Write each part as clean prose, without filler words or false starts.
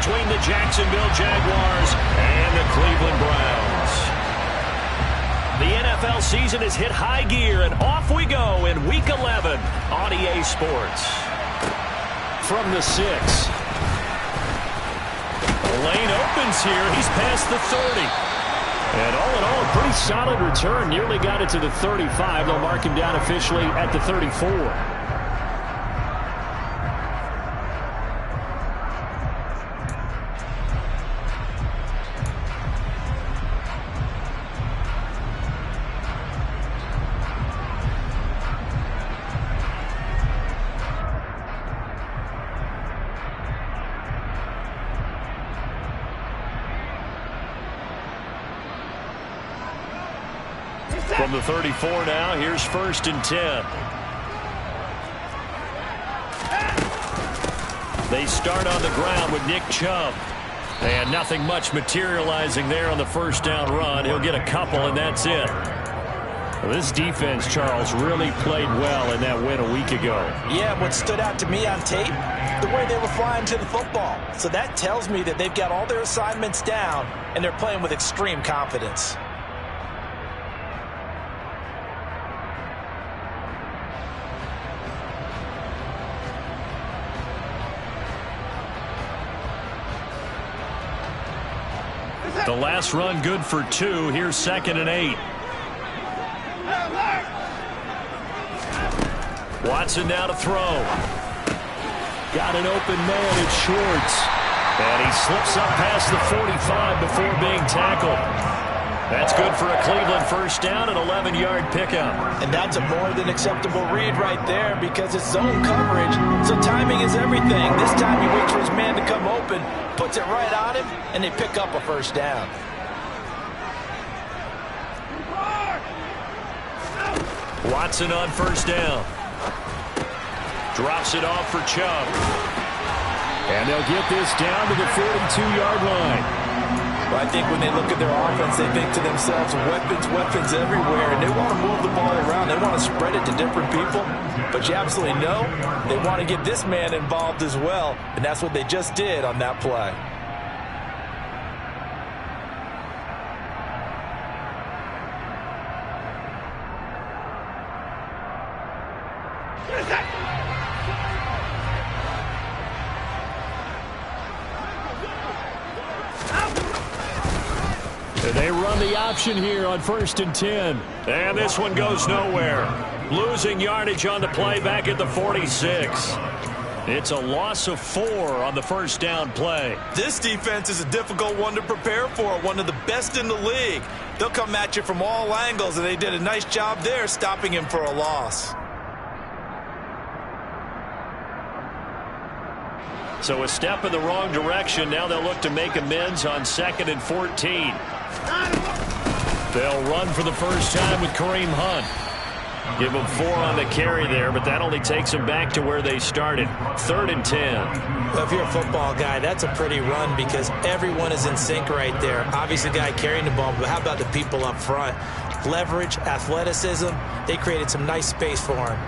between the Jacksonville Jaguars and the Cleveland Browns. The NFL season has hit high gear, and off we go in Week 11 on EA Sports. From the 6. The lane opens here. He's past the 30. And all in all, a pretty solid return. Nearly got it to the 35. They'll mark him down officially at the 34. From the 34 now, here's 1st and 10. They start on the ground with Nick Chubb. And nothing much materializing there on the first down run. He'll get a couple, and that's it. Well, this defense, Charles, really played well in that win a week ago. Yeah, what stood out to me on tape, the way they were flying to the football. So that tells me that they've got all their assignments down, and they're playing with extreme confidence. The last run good for 2. Here's 2nd and 8. Watson now to throw. Got an open man. It's Schwartz. And he slips up past the 45 before being tackled. That's good for a Cleveland first down, an 11-yard pickup. And that's a more than acceptable read right there because it's zone coverage. So timing is everything. This time he waits for his man to come open, puts it right on him, and they pick up a first down. Watson on first down. Drops it off for Chubb. And they'll get this down to the 42-yard line. Well, I think when they look at their offense, they think to themselves, weapons everywhere, and they want to move the ball around. They want to spread it to different people. But you absolutely know they want to get this man involved as well, and that's what they just did on that play. They run the option here on 1st and 10. And this one goes nowhere. Losing yardage on the play back at the 46. It's a loss of 4 on the first down play. This defense is a difficult one to prepare for, one of the best in the league. They'll come at you from all angles, and they did a nice job there stopping him for a loss. So a step in the wrong direction. Now they'll look to make amends on 2nd and 14. They'll run for the first time with Kareem Hunt. Give them 4 on the carry there, but that only takes them back to where they started. 3rd and 10. Well, if you're a football guy, that's a pretty run because everyone is in sync right there. Obviously, the guy carrying the ball, but how about the people up front? Leverage, athleticism, they created some nice space for him.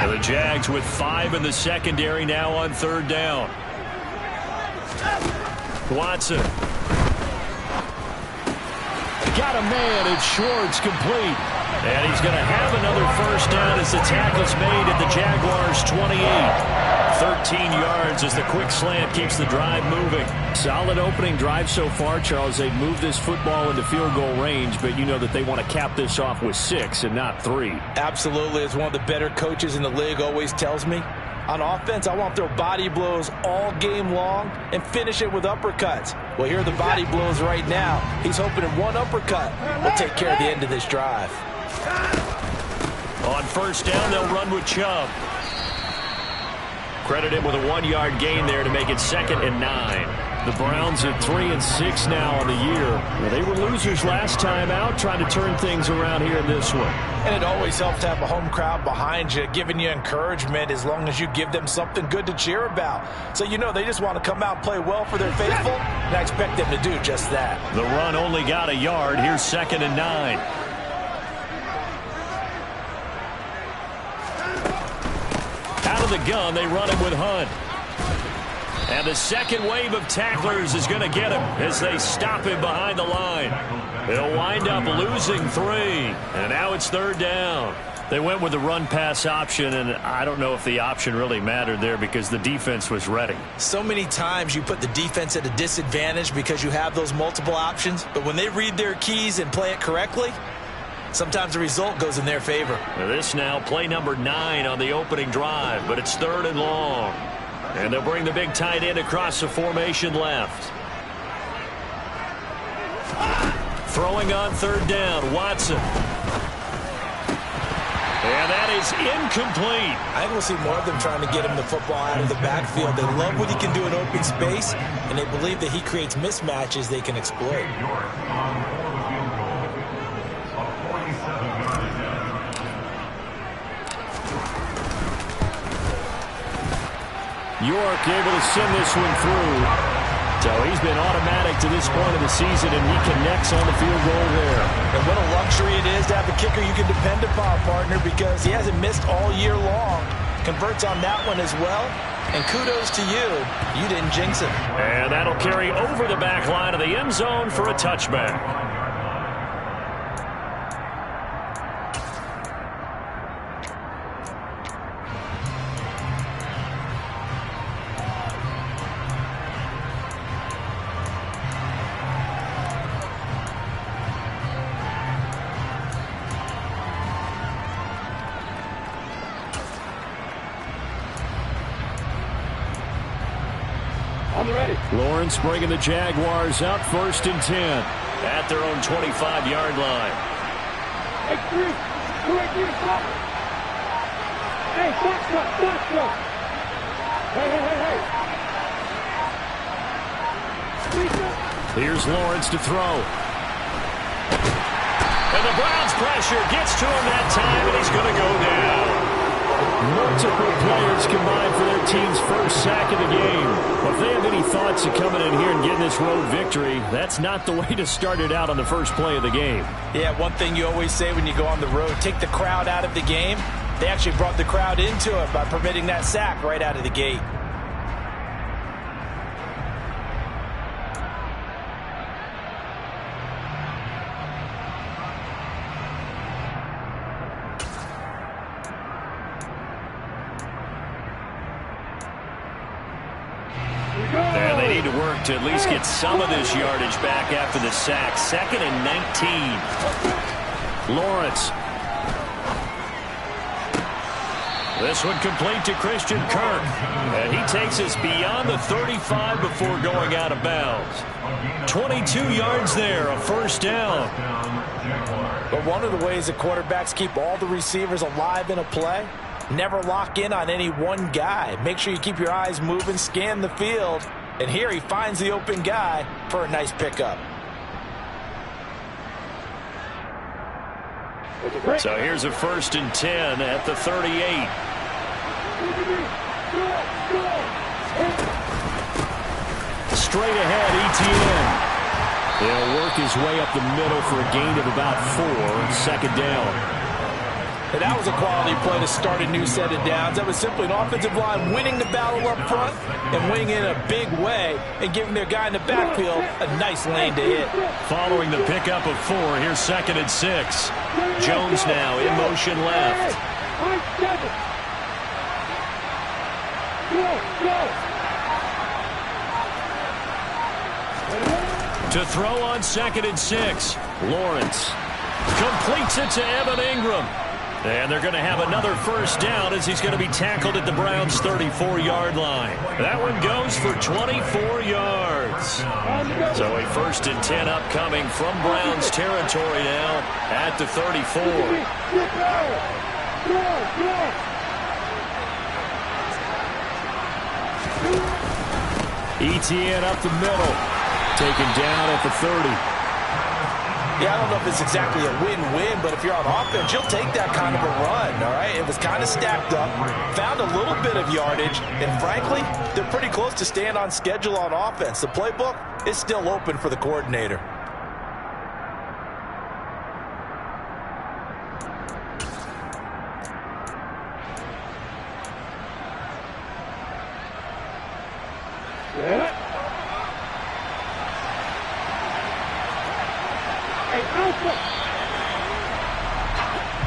The Jags with 5 in the secondary now on 3rd down. Watson. Got a man. It's Schwartz complete. And he's going to have another first down as the tackle's made at the Jaguars' 28. 13 yards as the quick slant keeps the drive moving. Solid opening drive so far, Charles. They've moved this football into field goal range, but you know that they want to cap this off with 6 and not 3. Absolutely. As one of the better coaches in the league always tells me, on offense, I want to throw body blows all game long and finish it with uppercuts. Well, here are the body blows right now. He's hoping in one uppercut will take care of the end of this drive. On first down, they'll run with Chubb. Credit him with a 1-yard gain there to make it 2nd and 9. The Browns at 3-6 now on the year. Well, they were losers last time out, trying to turn things around here in this one. And it always helps to have a home crowd behind you, giving you encouragement as long as you give them something good to cheer about. So you know they just want to come out and play well for their faithful, and I expect them to do just that. The run only got a yard. Here's 2nd and 9. Out of the gun, they run him with Hunt. And the second wave of tacklers is going to get him as they stop him behind the line. They'll wind up losing 3. And now it's 3rd down. They went with the run-pass option, and I don't know if the option really mattered there because the defense was ready. So many times you put the defense at a disadvantage because you have those multiple options. But when they read their keys and play it correctly, sometimes the result goes in their favor. This now play number 9 on the opening drive, but it's 3rd and long. And they'll bring the big tight end across the formation left. Throwing on 3rd down, Watson. And that is incomplete. I think we'll see more of them trying to get him the football out of the backfield. They love what he can do in open space, and they believe that he creates mismatches they can exploit. York able to send this one through. So he's been automatic to this point of the season, and he connects on the field goal there. And what a luxury it is to have a kicker you can depend upon, partner, because he hasn't missed all year long. Converts on that one as well. And kudos to you. You didn't jinx it. And that'll carry over the back line of the end zone for a touchback. Lawrence bringing the Jaguars up 1st and 10 at their own 25-yard line. Hey, Chris, go right here, stop. Hey, stop. Hey. Here's Lawrence to throw. And the Browns pressure gets to him that time, and he's going to go down. Multiple players combined for their team's first sack of the game. Well, if they have any thoughts of coming in here and getting this road victory, that's not the way to start it out on the first play of the game. Yeah, one thing you always say when you go on the road, take the crowd out of the game. They actually brought the crowd into it by permitting that sack right out of the gate. And they need to work to at least get some of this yardage back after the sack. 2nd and 19. Lawrence. This one complete to Christian Kirk. And he takes us beyond the 35 before going out of bounds. 22 yards there, a 1st down. But one of the ways that quarterbacks keep all the receivers alive in a play, never lock in on any one guy. Make sure you keep your eyes moving, scan the field. And here he finds the open guy for a nice pickup. So here's a 1st and 10 at the 38. Straight ahead, Etienne. He'll work his way up the middle for a gain of about 4. 2nd down. And that was a quality play to start a new set of downs. That was simply an offensive line winning the battle up front and winning in a big way and giving their guy in the backfield a nice lane to hit. Following the pickup of 4, here's 2nd and 6. Jones now in motion left. To throw on 2nd and 6. Lawrence completes it to Evan Ingram. And they're going to have another 1st down as he's going to be tackled at the Browns' 34-yard line. That one goes for 24 yards. So a 1st and 10 upcoming from Browns territory now at the 34. Etienne up the middle. Taken down at the 30. Yeah, I don't know if it's exactly a win-win, but if you're on offense, you'll take that kind of a run, all right? It was kind of stacked up, found a little bit of yardage, and frankly, they're pretty close to staying on schedule on offense. The playbook is still open for the coordinator. Yeah.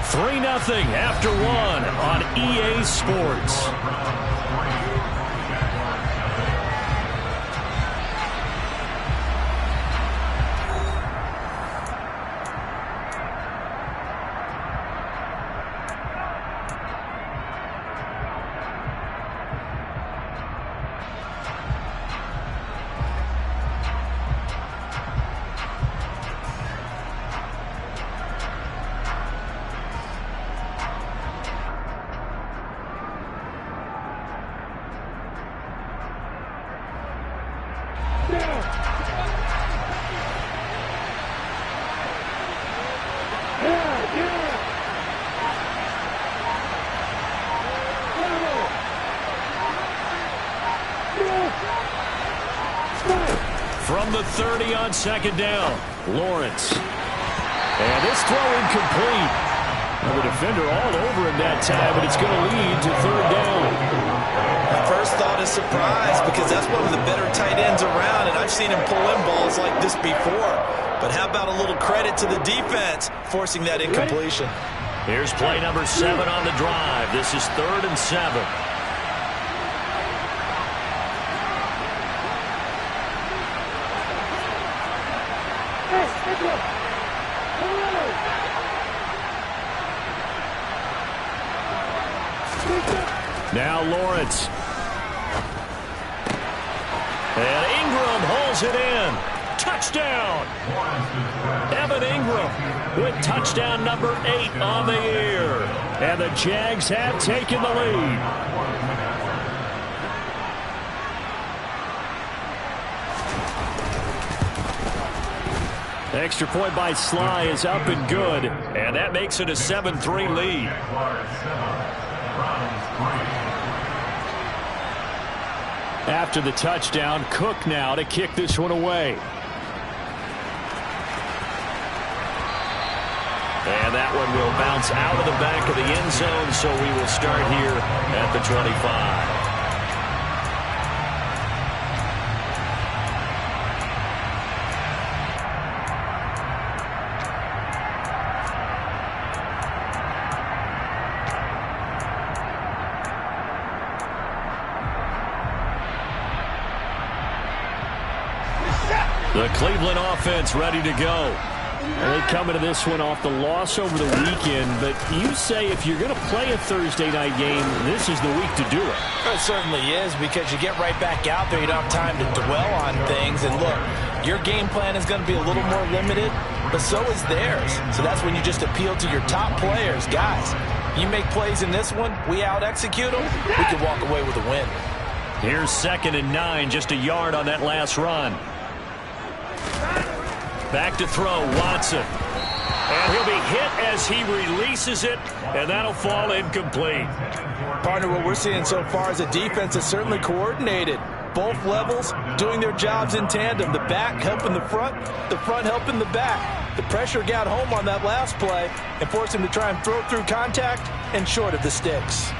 3-0 after one on EA Sports. From the 30 on second down, Lawrence. And this throw incomplete. The defender all over him that time, but it's going to lead to third down. My first thought is surprise, because that's one of the better tight ends around, and I've seen him pull in balls like this before. But how about a little credit to the defense forcing that incompletion? Here's play number 7 on the drive. This is 3rd and 7. Now Lawrence. And Ingram holds it in. Touchdown! Evan Ingram with touchdown number 8 on the year. And the Jags have taken the lead. Extra point by Sly is up and good. And that makes it a 7-3 lead. After the touchdown, Cook now to kick this one away. And that one will bounce out of the back of the end zone, so we will start here at the 25. The Cleveland offense ready to go. They come into this one off the loss over the weekend, but you say if you're going to play a Thursday night game, this is the week to do it. It certainly is, because you get right back out there. You don't have time to dwell on things. And look, your game plan is going to be a little more limited, but so is theirs. So that's when you just appeal to your top players. Guys, you make plays in this one, we out-execute them, we can walk away with a win. Here's 2nd and 9, just a yard on that last run. Back to throw, Watson. And he'll be hit as he releases it, and that'll fall incomplete. Partner, what we're seeing so far is a defense that's certainly coordinated. Both levels doing their jobs in tandem. The back helping the front helping the back. The pressure got home on that last play and forced him to try and throw through contact and short of the sticks.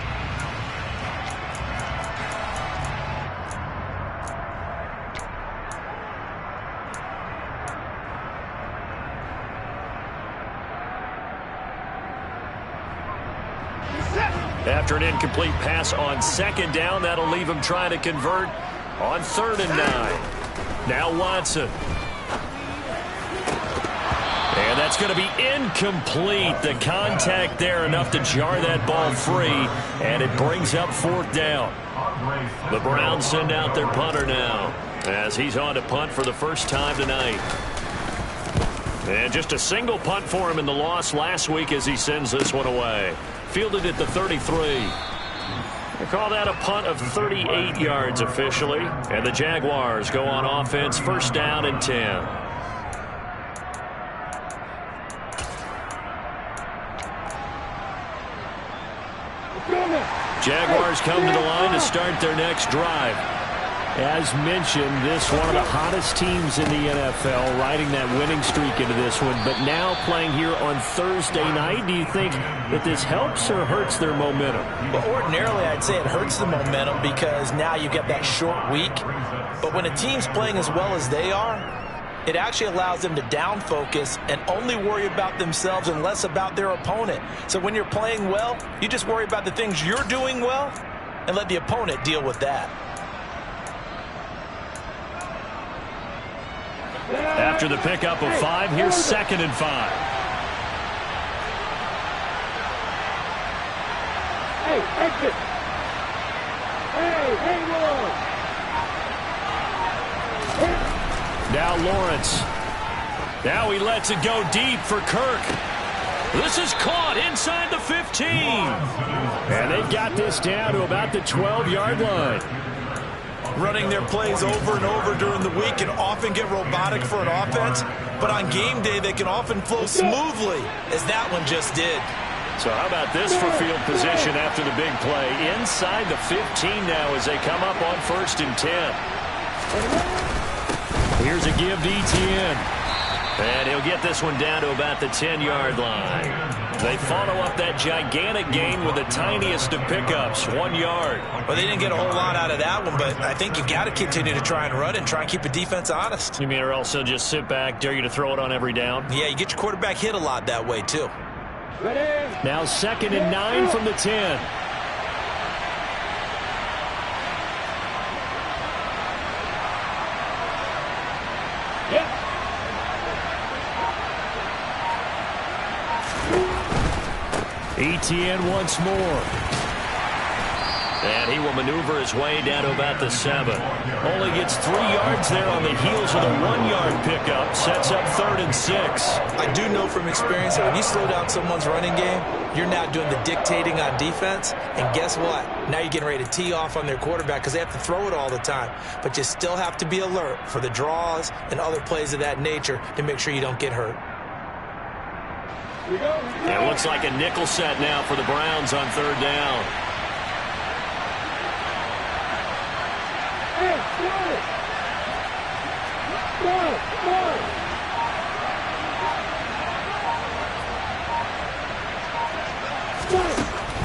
After an incomplete pass on 2nd down, that'll leave him trying to convert on 3rd and 9. Now Watson. And that's going to be incomplete. The contact there enough to jar that ball free, and it brings up 4th down. The Browns send out their punter now as he's on to punt for the first time tonight. And just a single punt for him in the loss last week as he sends this one away. Fielded at the 33. They call that a punt of 38 yards officially. And the Jaguars go on offense, first down and 10. Jaguars come to the line to start their next drive. As mentioned, this one of the hottest teams in the NFL, riding that winning streak into this one, but now playing here on Thursday night. Do you think that this helps or hurts their momentum? Well, ordinarily, I'd say it hurts the momentum because now you get that short week. But when a team's playing as well as they are, it actually allows them to down focus and only worry about themselves and less about their opponent. So when you're playing well, you just worry about the things you're doing well and let the opponent deal with that. After the pickup of 5, here's 2nd and 5. Hey, exit. Hey, Lord. Now Lawrence. Now he lets it go deep for Kirk. This is caught inside the 15. And they've got this down to about the 12-yard line. Running their plays over and over during the week can often get robotic for an offense, but on game day they can often flow smoothly, as that one just did. So how about this for field position after the big play? Inside the 15 now as they come up on 1st and 10. Here's a give to Etienne. And he'll get this one down to about the 10-yard line. They follow up that gigantic gain with the tiniest of pickups, 1 yard. Well, they didn't get a whole lot out of that one, but I think you've got to continue to try and run and try and keep the defense honest. You mean or else they'll just sit back, dare you to throw it on every down? Yeah, you get your quarterback hit a lot that way, too. Ready? Now 2nd and 9 from the 10. Etienne once more. And he will maneuver his way down to about the 7. Only gets 3 yards there on the heels of the 1-yard pickup. Sets up 3rd and 6. I do know from experience that when you slow down someone's running game, you're now doing the dictating on defense. And guess what? Now you're getting ready to tee off on their quarterback because they have to throw it all the time. But you still have to be alert for the draws and other plays of that nature to make sure you don't get hurt. It looks like a nickel set now for the Browns on 3rd down. Hey,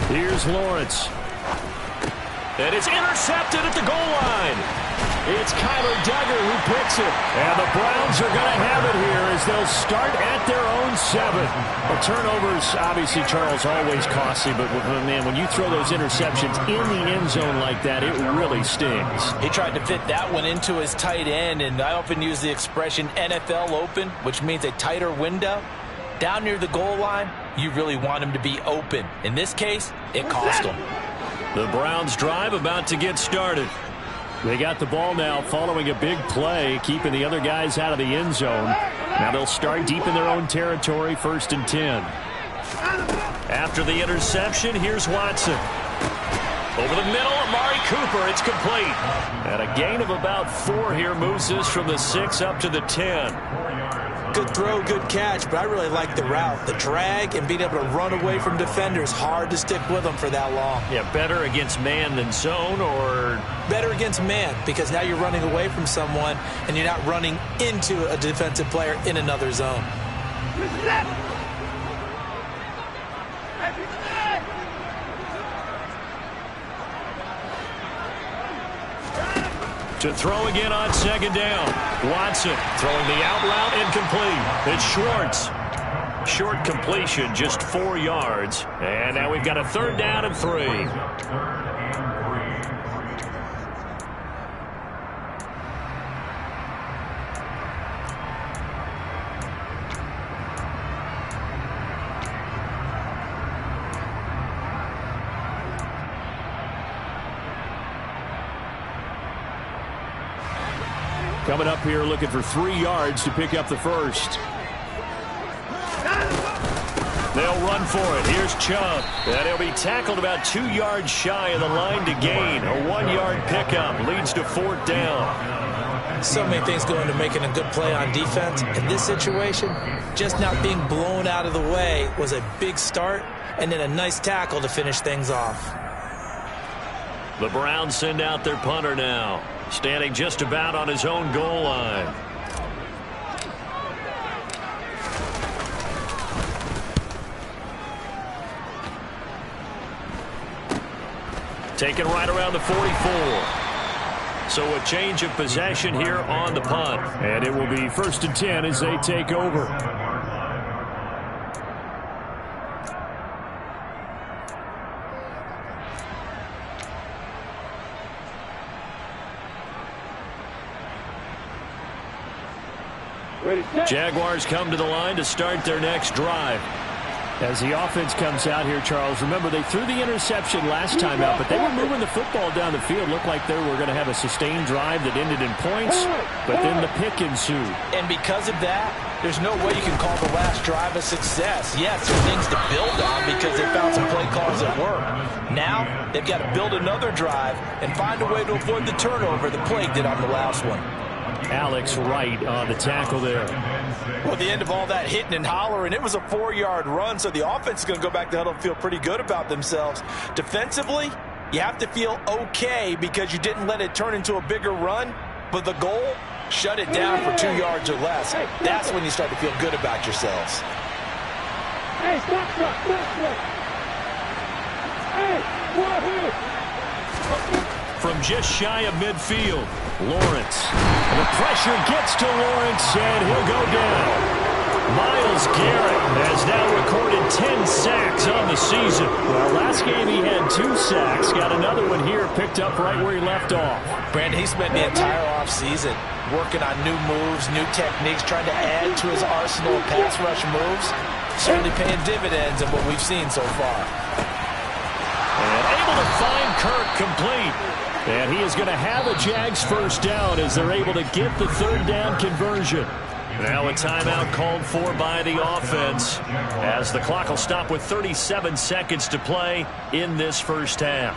Here's Lawrence. And it's intercepted at the goal line. It's Kyler Duggar who picks it. And the Browns are going to have it here as they'll start at their own 7. Well, turnovers, obviously, Charles, always costly. But, man, when you throw those interceptions in the end zone like that, it really stings. He tried to fit that one into his tight end, and I often use the expression NFL open, which means a tighter window. Down near the goal line, you really want him to be open. In this case, it cost him. The Browns drive about to get started. They got the ball now following a big play, keeping the other guys out of the end zone. Now they'll start deep in their own territory, 1st and 10. After the interception, here's Watson. Over the middle, Amari Cooper, it's complete. And a gain of about 4 here moves this from the 6 up to the 10. Good throw, good catch, but I really like the route. The drag and being able to run away from defenders, hard to stick with them for that long. Yeah, better against man than zone, or? Better against man, because now you're running away from someone and you're not running into a defensive player in another zone. To throw again on 2nd down. Watson throwing the out route incomplete. It's Schwartz. Short completion, just 4 yards. And now we've got a 3rd down and 3. Coming up here looking for 3 yards to pick up the 1st. They'll run for it. Here's Chubb. And he'll be tackled about 2 yards shy of the line to gain. A 1-yard pickup leads to 4th down. So many things go into making a good play on defense. In this situation, just not being blown out of the way was a big start, and then a nice tackle to finish things off. The Browns send out their punter now, standing just about on his own goal line. Taken right around the 44. So a change of possession here on the punt. And it will be 1st and 10 as they take over. Jaguars come to the line to start their next drive. As the offense comes out here, Charles, remember they threw the interception last time out, but they were moving the football down the field. Looked like they were going to have a sustained drive that ended in points, but then the pick ensued. And because of that, there's no way you can call the last drive a success. Yes, there are things to build on because they found some play calls that work. Now, they've got to build another drive and find a way to avoid the turnover the Plague did on the last one. Alex Wright on the tackle there. Well, at the end of all that hitting and hollering, it was a 4-yard run, so the offense is going to go back to huddle and feel pretty good about themselves. Defensively, you have to feel okay because you didn't let it turn into a bigger run, but the goal, shut it down for 2 yards or less. That's when you start to feel good about yourselves. Hey, stop. Hey, from just shy of midfield, Lawrence. The pressure gets to Lawrence, and he'll go down. Myles Garrett has now recorded 10 sacks on the season. Well, last game he had 2 sacks. Got another one here, picked up right where he left off. Brandon, he spent the entire offseason working on new moves, new techniques, trying to add to his arsenal of pass rush moves. Certainly paying dividends in what we've seen so far. And able to find Kirk complete. And he is going to have a Jags first down as they're able to get the 3rd down conversion. Now a timeout called for by the offense as the clock will stop with 37 seconds to play in this first half.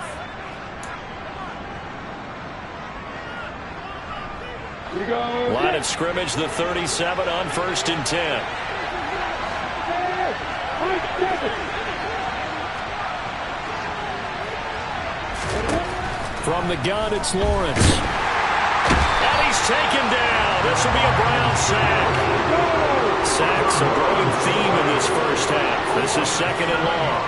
Line of scrimmage, the 37 on 1st and 10. From the gun, it's Lawrence. And he's taken down. This will be a Brown sack. Sacks a growing theme in this first half. This is 2nd and long.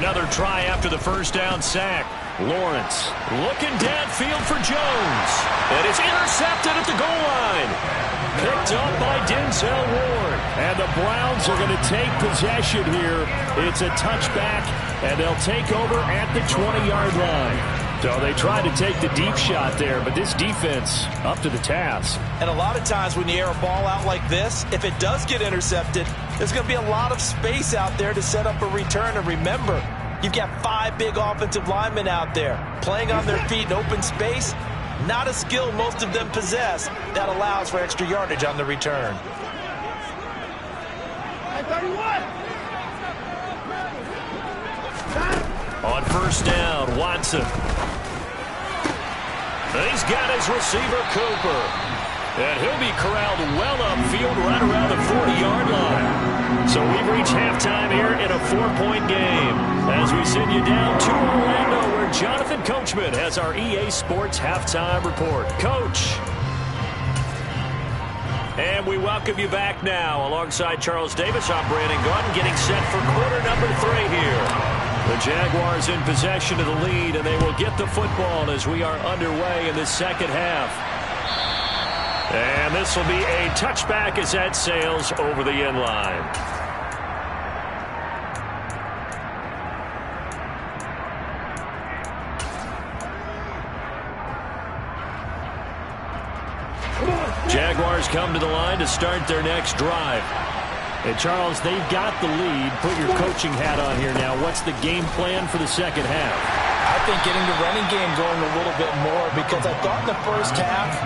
Another try after the first down sack. Lawrence looking downfield for Jones. And it's intercepted at the goal line. Picked up by Denzel Ward. And the Browns are going to take possession here. It's a touchback, and they'll take over at the 20-yard line. So they try to take the deep shot there, but this defense up to the task. And a lot of times when you air a ball out like this, if it does get intercepted, there's going to be a lot of space out there to set up a return. And remember, you've got 5 big offensive linemen out there playing on their feet in open space. Not a skill most of them possess that allows for extra yardage on the return. On 1st down, Watson. He's got his receiver, Cooper. And he'll be corralled well upfield right around the 40-yard line. So we've reached halftime here in a 4-point game. As we send you down to Orlando, where Jonathan Coachman has our EA Sports halftime report. Coach. And we welcome you back now. Alongside Charles Davis, I'm Brandon Gaudin, getting set for quarter number 3 here. The Jaguars in possession of the lead, and they will get the football as we are underway in the second half. And this will be a touchback as that sails over the end line. Jaguars come to the line to start their next drive. And Charles, they've got the lead. Put your coaching hat on here now. What's the game plan for the second half? I think getting the running game going a little bit more, because I thought in the first half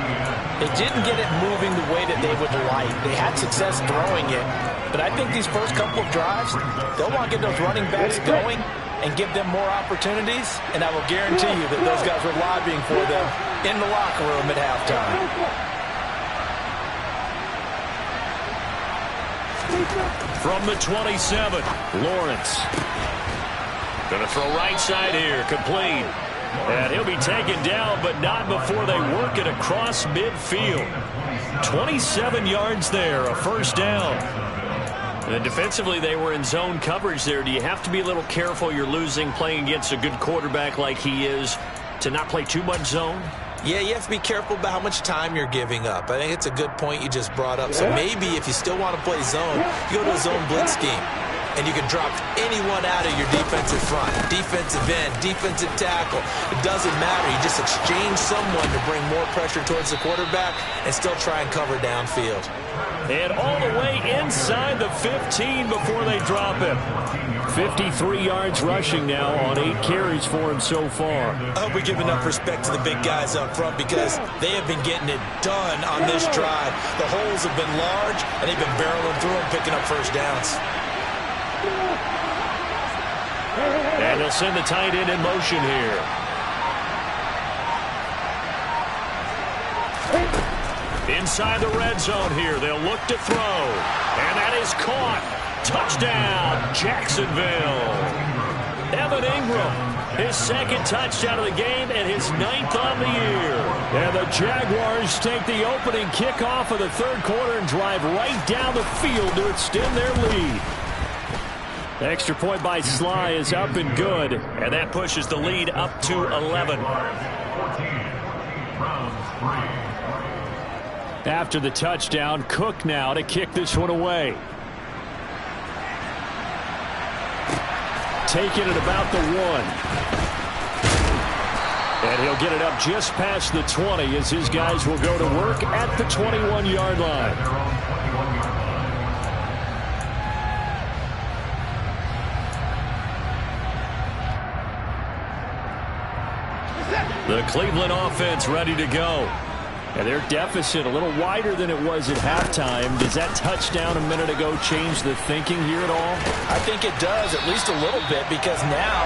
They didn't get it moving the way that they would like. They had success throwing it. But I think these first couple of drives, they'll want to get those running backs going and give them more opportunities. And I will guarantee you that those guys were lobbying for them in the locker room at halftime. From the 27, Lawrence. Going to throw right side here, complete. And he'll be taken down, but not before they work it across midfield. 27 yards there, a first down. And defensively, they were in zone coverage there. Do you have to be a little careful? You're losing playing against a good quarterback like he is to not play too much zone? Yeah, you have to be careful about how much time you're giving up. I think it's a good point you just brought up. So maybe if you still want to play zone, you go to a zone blitz scheme. And you can drop anyone out of your defensive front. Defensive end, defensive tackle. It doesn't matter. You just exchange someone to bring more pressure towards the quarterback and still try and cover downfield. And all the way inside the 15 before they drop him. 53 yards rushing now on 8 carries for him so far. I hope we give enough respect to the big guys up front because they have been getting it done on this drive. The holes have been large, and they've been barreling through them, picking up first downs. And they'll send the tight end in motion here. Inside the red zone here. They'll look to throw. And that is caught. Touchdown, Jacksonville. Evan Ingram, his second touchdown of the game and his 9th on the year. And the Jaguars take the opening kickoff of the third quarter and drive right down the field to extend their lead. The extra point by Sly is up and good, and that pushes the lead up to 11. After the touchdown, Cook now to kick this one away. Taking it about the 1. And he'll get it up just past the 20 as his guys will go to work at the 21-yard line. The Cleveland offense ready to go. And their deficit a little wider than it was at halftime. Does that touchdown a minute ago change the thinking here at all? I think it does, at least a little bit, because now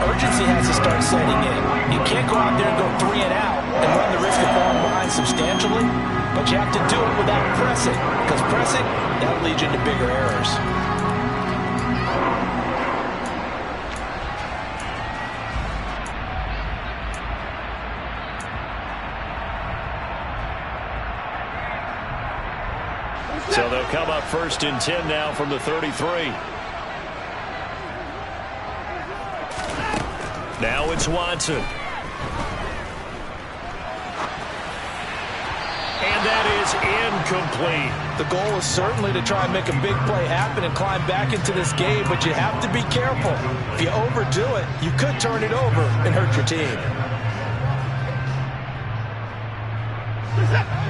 urgency has to start setting in. You can't go out there and go 3 and out and run the risk of falling behind substantially, but you have to do it without pressing, because pressing, that leads you into bigger errors. So they'll come up 1st and 10 now from the 33. Now it's Watson. And that is incomplete. The goal is certainly to try and make a big play happen and climb back into this game, but you have to be careful. If you overdo it, you could turn it over and hurt your team.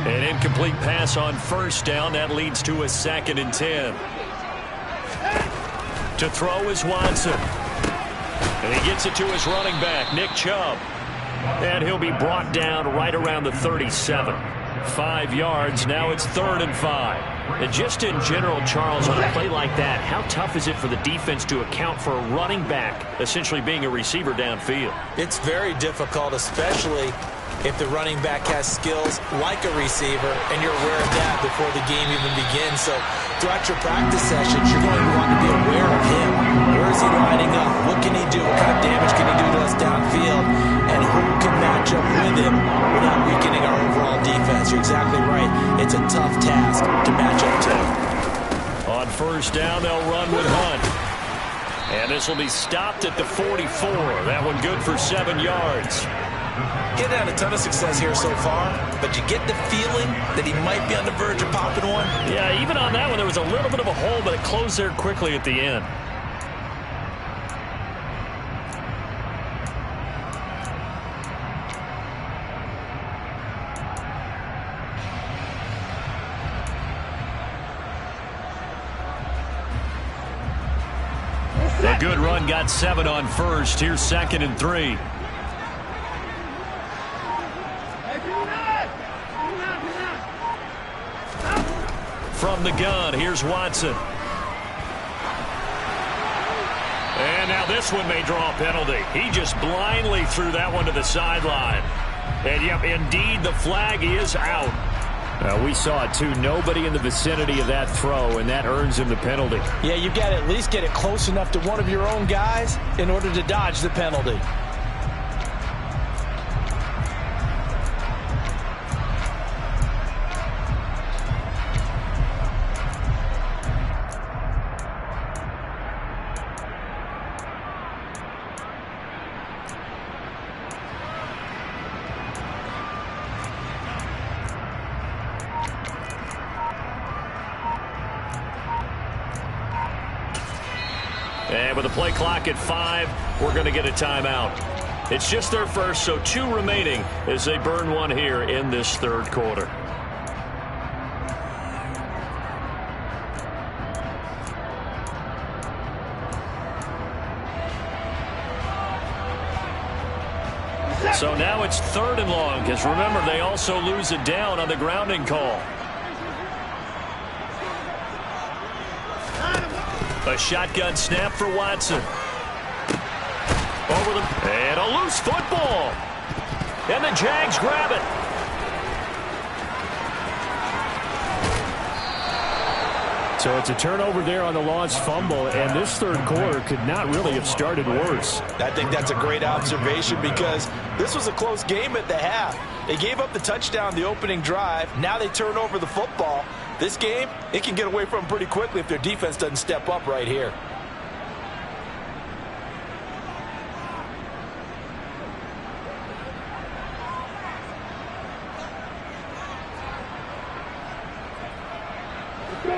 An incomplete pass on 1st down. That leads to a 2nd and 10. To throw is Watson. And he gets it to his running back, Nick Chubb. And he'll be brought down right around the 37. 5 yards. Now it's 3rd and 5. And just in general, Charles, on a play like that, how tough is it for the defense to account for a running back essentially being a receiver downfield? It's very difficult, especially if the running back has skills like a receiver, and you're aware of that before the game even begins. So throughout your practice sessions, you're going to want to be aware of him. Where is he lining up? What can he do? What kind of damage can he do to us downfield? And who can match up with him without weakening our overall defense? You're exactly right. It's a tough task to match up to. On 1st down, they'll run with Hunt. And this will be stopped at the 44. That one good for 7 yards. Getting had a ton of success here so far, but you get the feeling that he might be on the verge of popping one. Yeah, even on that one, there was a little bit of a hole, but it closed there quickly at the end. A good run got 7 on 1st. Here's 2nd and 3. from the gun. Here's Watson. And now this one may draw a penalty. He just blindly threw that one to the sideline. And, yep, indeed, the flag is out. We saw it, too. Nobody in the vicinity of that throw, and that earns him the penalty. Yeah, you've got to at least get it close enough to one of your own guys in order to dodge the penalty. And with the play clock at 5, we're going to get a timeout. It's just their first, so 2 remaining as they burn one here in this third quarter. So now it's 3rd and long, because remember, they also lose it down on the grounding call. A shotgun snap for Watson. And a loose football. And the Jags grab it. So it's a turnover there on the lost fumble, and this third quarter could not really have started worse. I think that's a great observation because this was a close game at the half. They gave up the touchdown the opening drive. Now they turn over the football. This game, it can get away from them pretty quickly if their defense doesn't step up right here.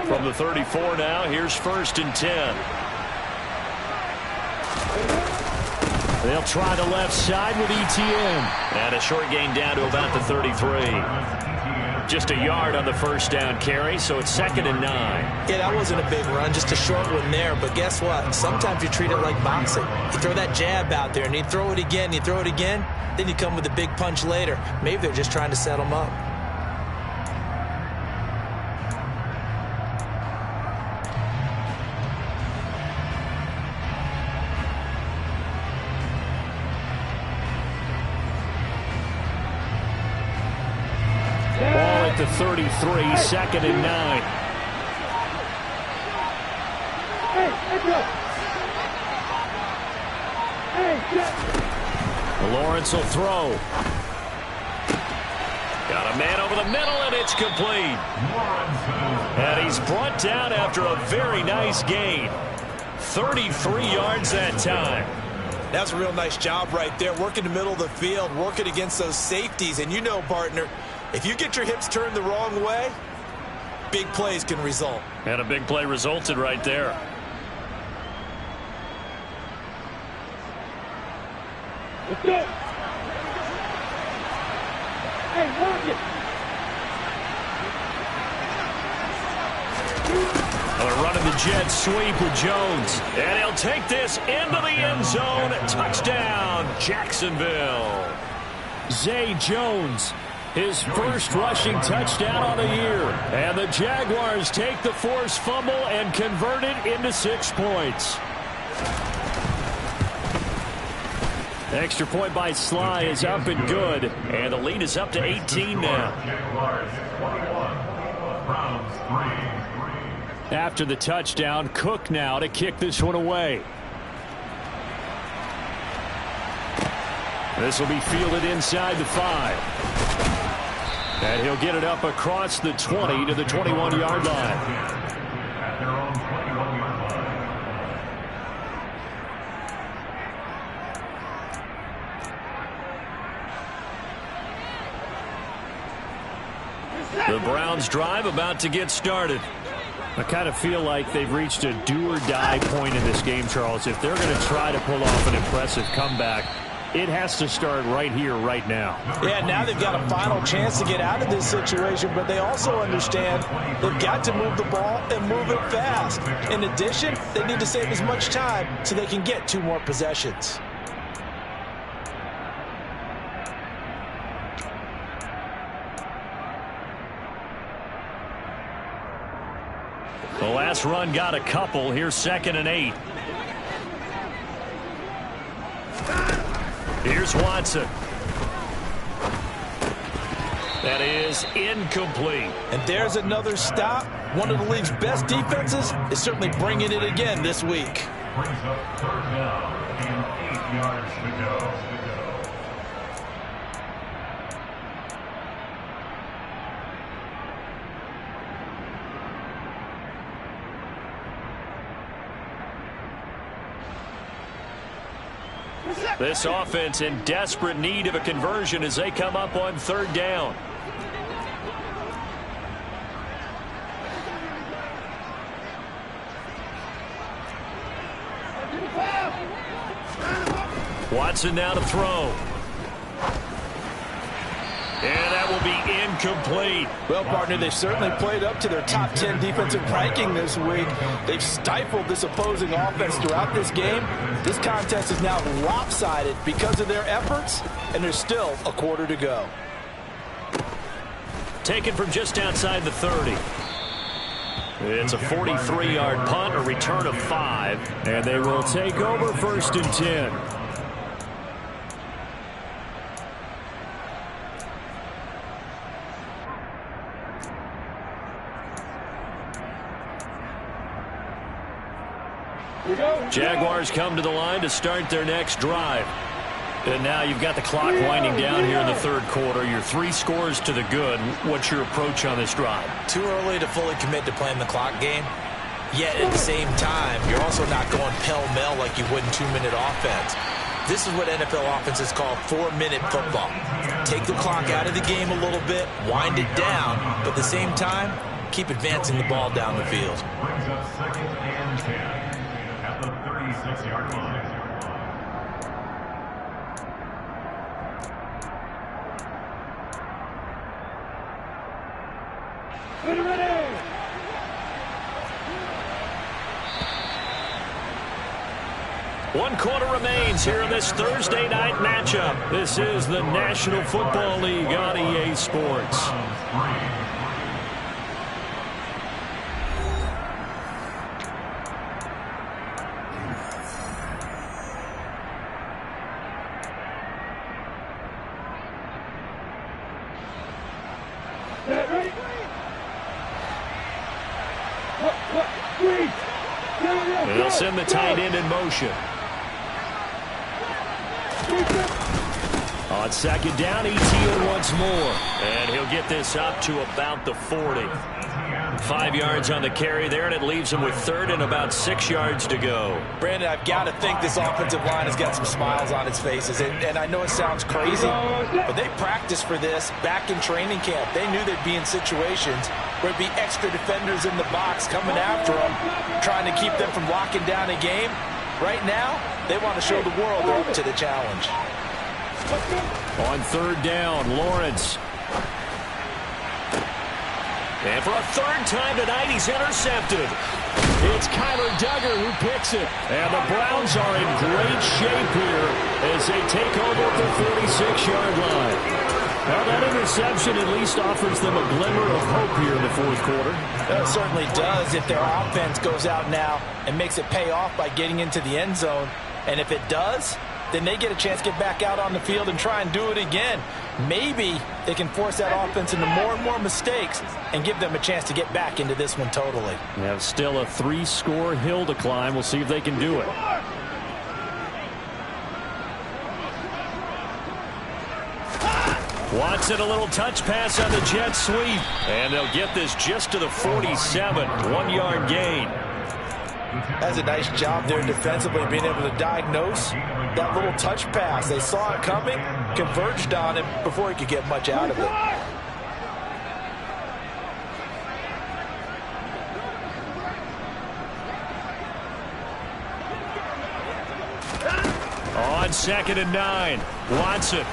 From the 34 now, here's 1st and 10. They'll try the left side with Etienne. And a short gain down to about the 33. Just a yard on the first down carry, so it's 2nd and 9. Yeah, that wasn't a big run, just a short one there. But guess what? Sometimes you treat it like boxing. You throw that jab out there, and you throw it again, you throw it again, then you come with a big punch later. Maybe they're just trying to set them up. To 33, 2nd and 9. Lawrence will throw. Got a man over the middle, and it's complete. And he's brought down after a very nice gain. 33 yards that time. That's a real nice job right there, working the middle of the field, working against those safeties. And you know, partner, if you get your hips turned the wrong way, big plays can result. And a big play resulted right there. Let's go. Hey, watch it. They're running the jet sweep with Jones. And he'll take this into the end zone. Touchdown, Jacksonville. Zay Jones, his first rushing touchdown on the year. And the Jaguars take the forced fumble and convert it into 6 points. Extra point by Sly is up and good. And the lead is up to 18 now. After the touchdown, Cook now to kick this one away. This will be fielded inside the 5. And he'll get it up across the 20 to the 21-yard line. The Browns drive about to get started. I kind of feel like they've reached a do-or-die point in this game, Charles. If they're going to try to pull off an impressive comeback, it has to start right here, right now. Yeah, now they've got a final chance to get out of this situation, but they also understand they've got to move the ball and move it fast. In addition, they need to save as much time so they can get 2 more possessions. The last run got a couple. Here's 2nd and 8. Here's Watson. That is incomplete. And there's another stop. One of the league's best defenses is certainly bringing it again this week. Brings up 3rd down and 8 yards to go. This offense in desperate need of a conversion as they come up on 3rd down. Watson now to throw. And that will be incomplete. Well, partner, they've certainly played up to their top 10 defensive ranking this week. They've stifled this opposing offense throughout this game. This contest is now lopsided because of their efforts, and there's still a quarter to go. Taken from just outside the 30. It's a 43-yard punt, a return of 5. And they will take over 1st and 10. Jaguars come to the line to start their next drive. And now you've got the clock winding down here in the 3rd quarter. You're 3 scores to the good. What's your approach on this drive? Too early to fully commit to playing the clock game. Yet at the same time, you're also not going pell-mell like you would in 2-minute offense. This is what NFL offenses call 4-minute football. Take the clock out of the game a little bit, wind it down, but at the same time, keep advancing the ball down the field. Brings up 2nd and 10 at the 36-yard line. One quarter remains here in this Thursday night matchup. This is the National Football League on EA Sports. They'll send the tight end in motion. On 2nd down, Etienne once more. And he'll get this up to about the 40. 5 yards on the carry there, and it leaves him with 3rd and about 6 yards to go. Brandon, I've got to think this offensive line has got some smiles on its faces. And I know it sounds crazy, but they practiced for this back in training camp. They knew they'd be in situations where there'd be extra defenders in the box coming after them, trying to keep them from locking down a game. Right now, they want to show the world they're up to the challenge. On 3rd down, Lawrence. And for a 3rd time tonight, he's intercepted. It's Kyler Duggar who picks it. And the Browns are in great shape here as they take over at the 46-yard line. Now that interception at least offers them a glimmer of hope here in the 4th quarter. It certainly does if their offense goes out now and makes it pay off by getting into the end zone. And if it does, then they get a chance to get back out on the field and try and do it again. Maybe they can force that offense into more and more mistakes and give them a chance to get back into this one totally. They have still a 3-score hill to climb. We'll see if they can do it. Watson, a little touch pass on the jet sweep. And they'll get this just to the 47. 1-yard gain. That's a nice job there defensively, being able to diagnose that little touch pass. They saw it coming, converged on him before he could get much out of it. On 2nd and 9, Watson.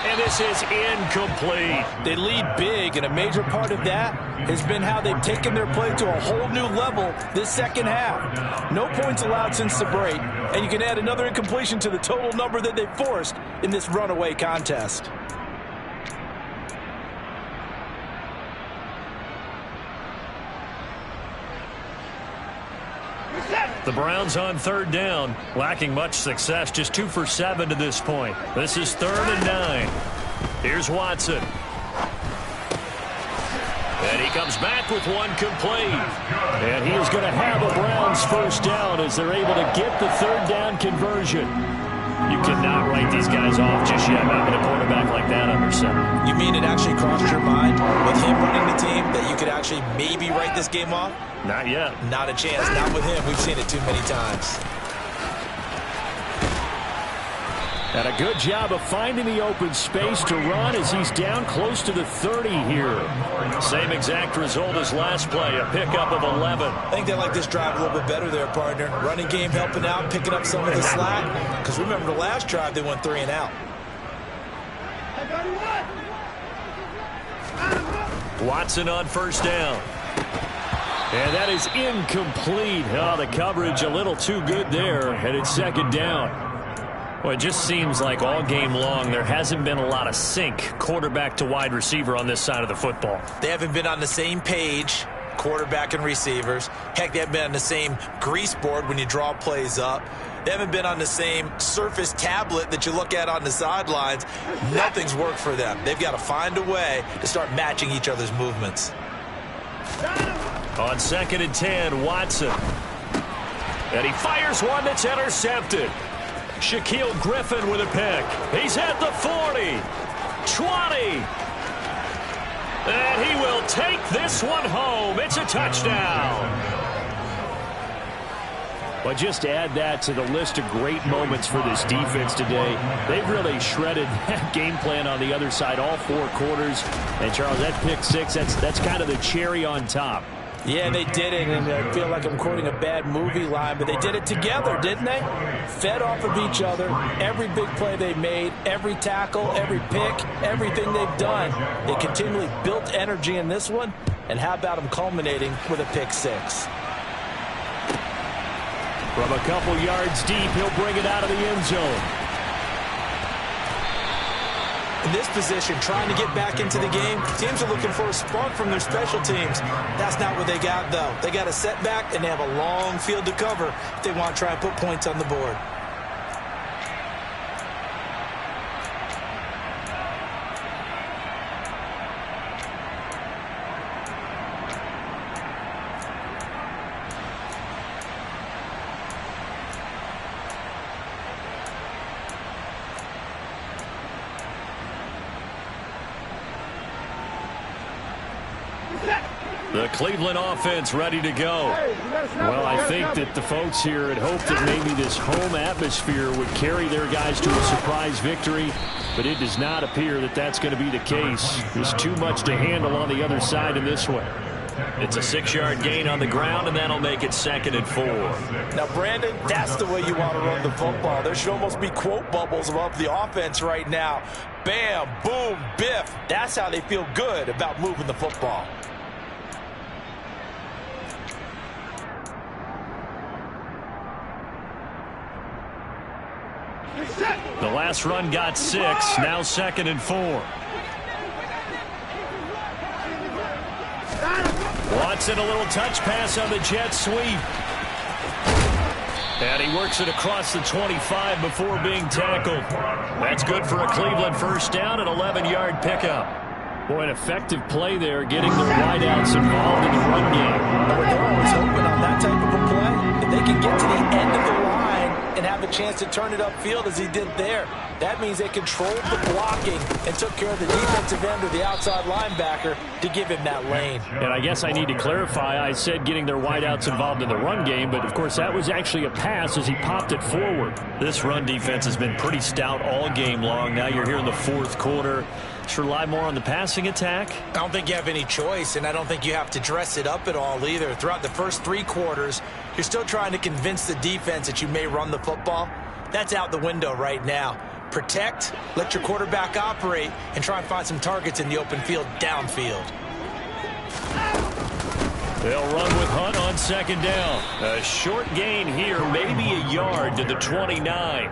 And this is incomplete. They lead big, and a major part of that has been how they've taken their play to a whole new level this second half. No points allowed since the break, and you can add another incompletion to the total number that they forced in this runaway contest. The Browns on third down, lacking much success, just 2 for 7 to this point. This is 3rd and 9. Here's Watson. And he comes back with one complete. And he is going to have a Browns first down as they're able to get the 3rd down conversion. You cannot write these guys off just yet, having a quarterback like that under center. You mean it actually crossed your mind with him running the team that you could actually maybe write this game off? Not yet. Not a chance. Not with him. We've seen it too many times. And a good job of finding the open space to run as he's down close to the 30 here. Same exact result as last play, a pickup of 11. I think they like this drive a little bit better there, partner. Running game helping out, picking up some of the slack. Because remember the last drive, they went 3 and out. Watson on first down. And that is incomplete. Oh, the coverage a little too good there, and it's 2nd down. Well, it just seems like all game long there hasn't been a lot of sync quarterback to wide receiver on this side of the football. They haven't been on the same page, quarterback and receivers. Heck, they haven't been on the same grease board when you draw plays up. They haven't been on the same surface tablet that you look at on the sidelines. Nothing's worked for them. They've got to find a way to start matching each other's movements. On 2nd and 10, Watson. And he fires one that's intercepted. Shaquille Griffin with a pick. He's at the 40, 20. And he will take this one home. It's a touchdown. But just add that to the list of great moments for this defense today. They've really shredded that game plan on the other side all 4 quarters. And, Charles, that pick 6, that's kind of the cherry on top. Yeah, they did it, and I feel like I'm quoting a bad movie line, but they did it together, didn't they? Fed off of each other, every big play they made, every tackle, every pick, everything they've done. They continually built energy in this one, and how about them culminating with a pick 6? From a couple yards deep, he'll bring it out of the end zone. In this position, trying to get back into the game, teams are looking for a spark from their special teams. That's not what they got, though. They got a setback, and they have a long field to cover if they want to try and put points on the board. The Cleveland offense ready to go. Well, I think that the folks here had hoped that maybe this home atmosphere would carry their guys to a surprise victory, but it does not appear that that's going to be the case. There's too much to handle on the other side in this one. It's a 6-yard gain on the ground, and that'll make it 2nd and 4. Now, Brandon, that's the way you want to run the football. There should almost be quote bubbles above the offense right now. Bam, boom, biff. That's how they feel good about moving the football. The last run got 6, now 2nd and 4. Watson, a little touch pass on the jet sweep. And he works it across the 25 before being tackled. That's good for a Cleveland first down, an 11-yard pickup. Boy, an effective play there, getting their wideouts involved in the run game. But they're always hoping on that type of a play, if they can get to the end of the line and have a chance to turn it upfield as he did there. That means they controlled the blocking and took care of the defensive end or the outside linebacker to give him that lane. And I guess I need to clarify, I said getting their wideouts involved in the run game, but of course that was actually a pass as he popped it forward. This run defense has been pretty stout all game long. Now you're here in the 4th quarter. Should rely more on the passing attack? I don't think you have any choice, and I don't think you have to dress it up at all either. Throughout the first 3 quarters, you're still trying to convince the defense that you may run the football. That's out the window right now. Protect, let your quarterback operate, and try and find some targets in the open field downfield. They'll run with Hunt on 2nd down. A short gain here, maybe a yard to the 29.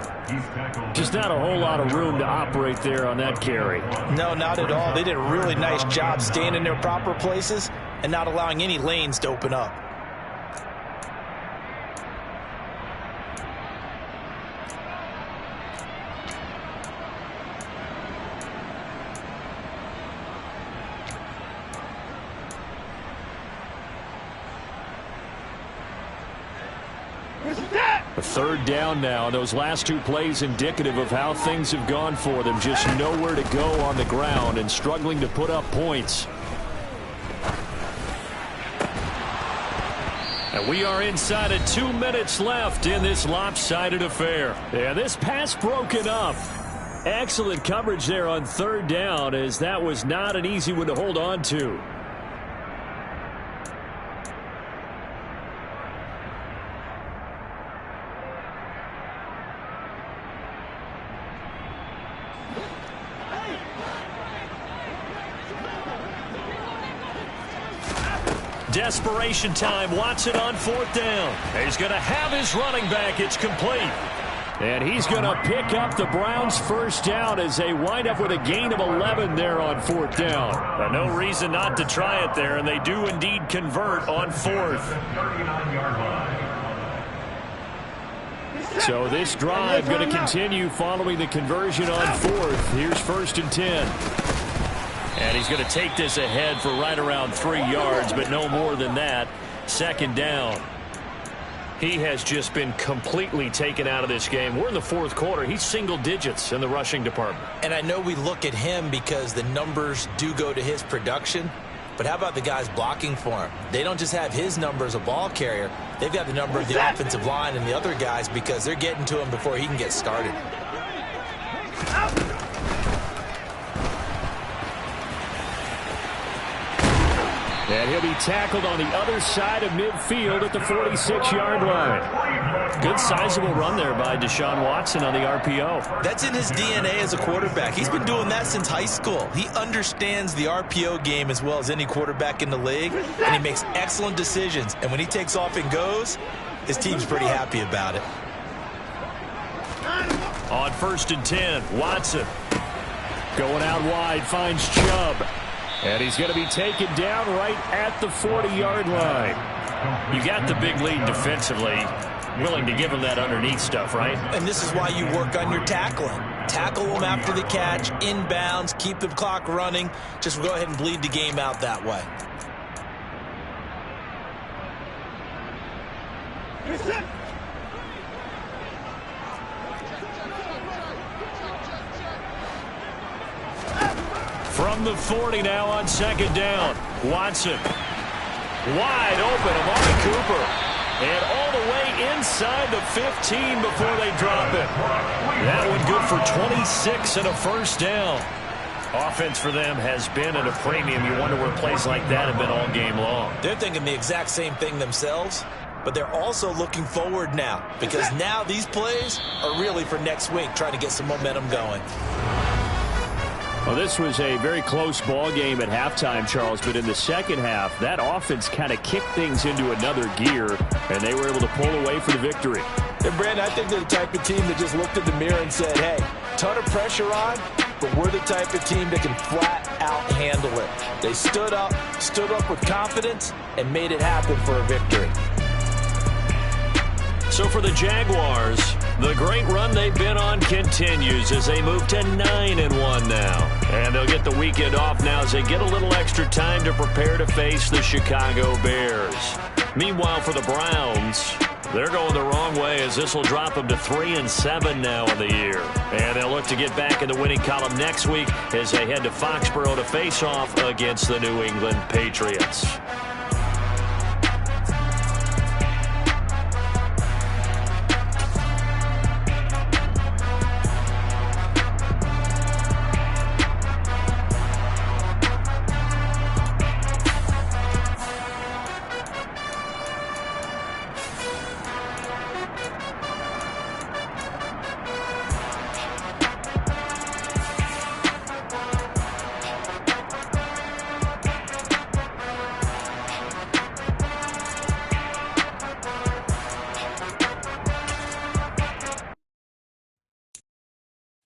Just not a whole lot of room to operate there on that carry. No, not at all. They did a really nice job staying in their proper places and not allowing any lanes to open up. A third down now. Those last two plays indicative of how things have gone for them. Just nowhere to go on the ground and struggling to put up points. And we are inside of 2 minutes left in this lopsided affair. Yeah, this pass broken up. Excellent coverage there on third down, as that was not an easy one to hold on to. Desperation time. Watson on fourth down. He's going to have his running back. It's complete. And he's going to pick up the Browns' first down as they wind up with a gain of 11 there on fourth down. But no reason not to try it there, and they do indeed convert on fourth. 39-yard line. So this drive going to continue following the conversion on fourth. Here's 1st and 10. And he's going to take this ahead for right around 3 yards, but no more than that. 2nd down. He has just been completely taken out of this game. We're in the 4th quarter. He's single digits in the rushing department. And I know we look at him because the numbers do go to his production. But how about the guys blocking for him? They don't just have his number as a ball carrier. They've got the number of the offensive line and the other guys because they're getting to him before he can get started. And he'll be tackled on the other side of midfield at the 46-yard line. Good sizable run there by Deshaun Watson on the RPO. That's in his DNA as a quarterback. He's been doing that since high school. He understands the RPO game as well as any quarterback in the league, and he makes excellent decisions. And when he takes off and goes, his team's pretty happy about it. On 1st and 10, Watson going out wide, finds Chubb. And he's going to be taken down right at the 40-yard line. You got the big lead defensively. Willing to give him that underneath stuff, right? And this is why you work on your tackling. Tackle them after the catch, inbounds, keep the clock running. Just go ahead and bleed the game out that way. From the 40 now on 2nd down. Watson. Wide open. Amari Cooper. And all the way inside the 15 before they drop it. That one good for 26 and a 1st down. Offense for them has been at a premium. You wonder where plays like that have been all game long. They're thinking the exact same thing themselves, but they're also looking forward now because now these plays are really for next week, trying to get some momentum going. Well, this was a very close ball game at halftime, Charles, but in the second half, that offense kind of kicked things into another gear, and they were able to pull away for the victory. And, Brandon, I think they're the type of team that just looked in the mirror and said, hey, ton of pressure on, but we're the type of team that can flat out handle it. They stood up with confidence, and made it happen for a victory. So for the Jaguars, the great run they've been on continues as they move to 9-1 now. And they'll get the weekend off now as they get a little extra time to prepare to face the Chicago Bears. Meanwhile, for the Browns, they're going the wrong way as this will drop them to 3-7 now in the year. And they'll look to get back in the winning column next week as they head to Foxborough to face off against the New England Patriots.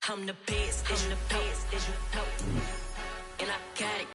I'm the best, and I got it.